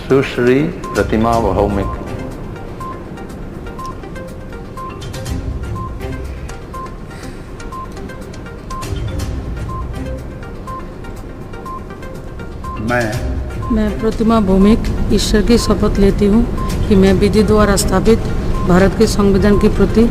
सुश्री प्रतिमा भौमिक। मैं प्रतिमा भौमिक ईश्वर की शपथ लेती हूँ कि मैं विधि द्वारा स्थापित भारत के संविधान के प्रति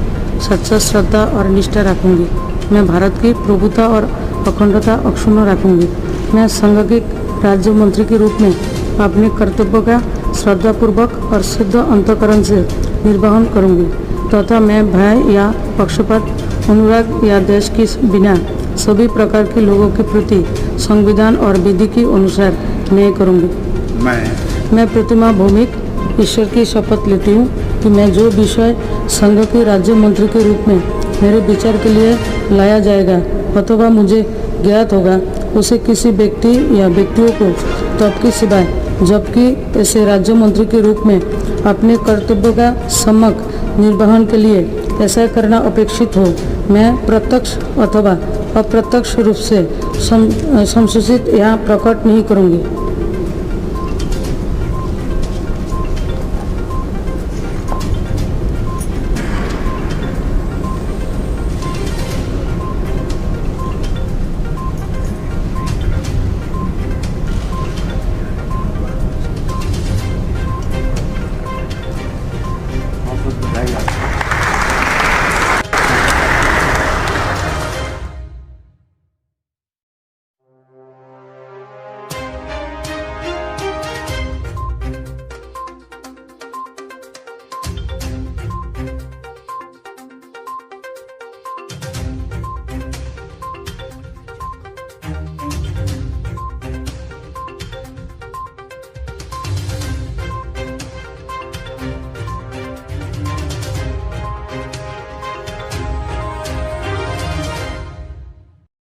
सच्चा श्रद्धा और निष्ठा रखूँगी। मैं भारत की प्रभुता और अखंडता अक्षुण्ण रखूँगी। मैं संघ के राज्य मंत्री के रूप में अपने कर्तव्यों का श्रद्धापूर्वक और शुद्ध अंतःकरण से निर्वहन करूँगी तथा मैं भय या पक्षपात अनुराग या देश के बिना सभी प्रकार के लोगों के प्रति संविधान और विधि के अनुसार न्याय करूँगी। मैं प्रतिमा भौमिक ईश्वर की शपथ लेती हूँ कि मैं जो विषय संघ के राज्य मंत्री के रूप में मेरे विचार के लिए लाया जाएगा अथवा मुझे ज्ञात होगा उसे किसी व्यक्ति या व्यक्तियों को तब के सिवाय जबकि ऐसे राज्य मंत्री के रूप में अपने कर्तव्यों का सम्यक निर्वहन के लिए ऐसा करना अपेक्षित हो मैं प्रत्यक्ष अथवा अप्रत्यक्ष रूप से संसूचित या प्रकट नहीं करूँगी।